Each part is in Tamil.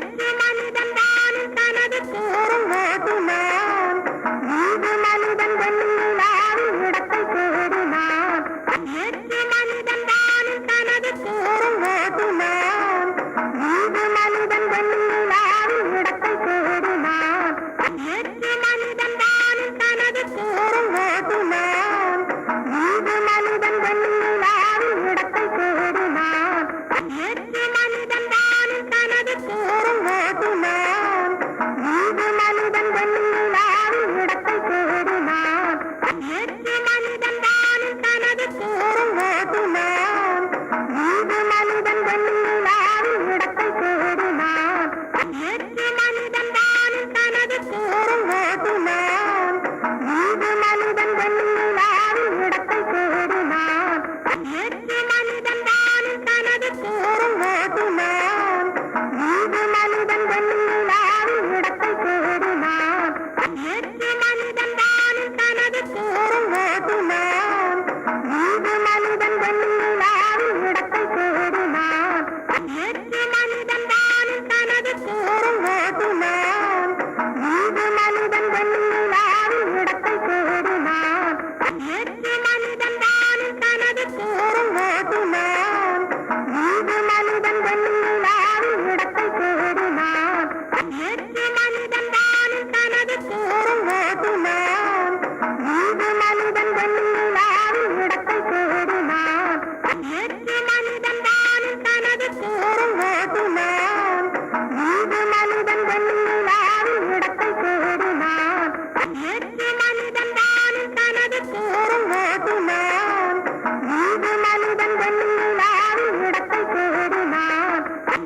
வெற்று மனிதன் வானில் தனது கூறும் ஓட்டுனான். ஈது மனிதன் வெண்ணிலாவில் இடத்தை தேடினான். வெற்று மனிதன் வானில் தனது கூறும் ஓட்டுனான். ஈது மனிதன் வெண்ணிலாவில் இடத்தை தேடினான். வெற்று மனிதன் வானில் தனது கூறும் ஓட்டுனான். ஈது மனிதன் வெண்ணிலாவில் இடத்தை தேடினான். வெற்று மனிதன் வானில் தனது கூறும் ஓட்டுனான். ஈது மனிதன் வெண்ணிலாவில் இடத்தை தேடினான். வெற்று மனிதன் வானில் தனது கூறும் ஓட்டுனான். ஈது மனிதன் வெண்ணிலாவில் இடத்தை தேடினான். வெற்று மனிதன் வானில் தனது கூறும் ஓட்டுனான். ஈது மனிதன் வெண்ணிலாவில் இடத்தை தேடினான். வெற்று மனிதன் வானில் தனது கூறும் ஓட்டுனான். ஈது மனிதன் வெண்ணிலாவில் இடத்தை தேடினான். வெற்று மனிதன் வானில் தனது கூறும் ஓட்டுனான். ஈது மனிதன் வெண்ணிலாவில் இடத்தை தேடினான். வெற்று மனிதன் வானில் தனது கூறும் ஓட்டுனான். ஈது மனிதன் வெண்ணிலாவில் இடத்தை தேடினான். வெற்று மனிதன் வானில் தனது கூறும் ஓட்டுனான். ஈது மனிதன் வெண்ணிலாவில் இடத்தை தேடினான். வெற்று மனிதன் வானில் தனது கூறும் ஓட்டுனான். ஈது மனிதன் வெண்ணிலாவில் இடத்தை தேடினான். வெற்று மனிதன் வானில் தனது கூறும் ஓட்டுனான். ஈது மனிதன் வெண்ணிலாவில் இடத்தை தேடினான். வெற்று மனிதன் வானில் தனது கூறும் ஓட்டுனான். ஈது மனிதன் வெண்ணிலாவில் இடத்தை தேடினான்.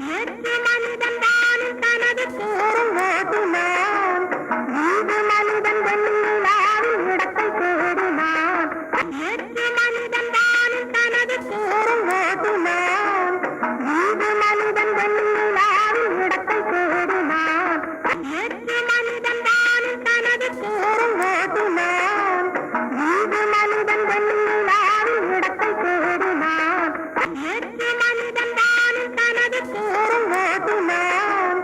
வெற்று மனிதன் வானில் தனது கூறும் ஓட்டுனான். ஈது மனிதன் வெண்ணிலாவில் இடத்தை தேடினான். வெற்று மனிதன் வானில் தனது கூறும் ஓட்டுனான். ஈது மனிதன் வெண்ணிலாவில் இடத்தை தேடினான். வெற்று மனிதன் வானில் தனது கூறும் ஓட்டுனான். ஈது மனிதன் வெண்ணிலாவில் இடத்தை தேடினான். வெற்று மனிதன் வானில் தனது கூறும் ஓட்டுனான்.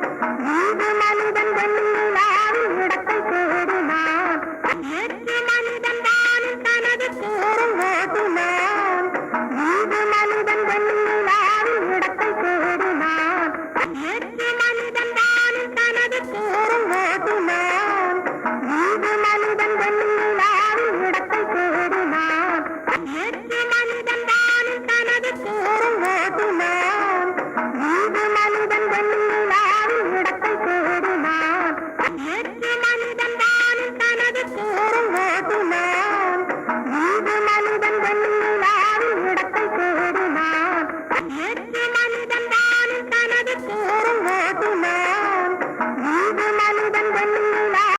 ஈது மனிதன் வெண்ணிலாவில் இடத்தை தேடினான். வெற்று மனிதன் வானில் தனது கூறும் ஓட்டுனான். ஈது மனிதன் வெண்ணிலாவில் இடத்தை தேடினான். வெற்று மனிதன் வானில் தனது கூறும் ஓட்டுனான். ஈது மனிதன் வெண்ணிலாவில் இடத்தை தேடினான். வெற்று மனிதன்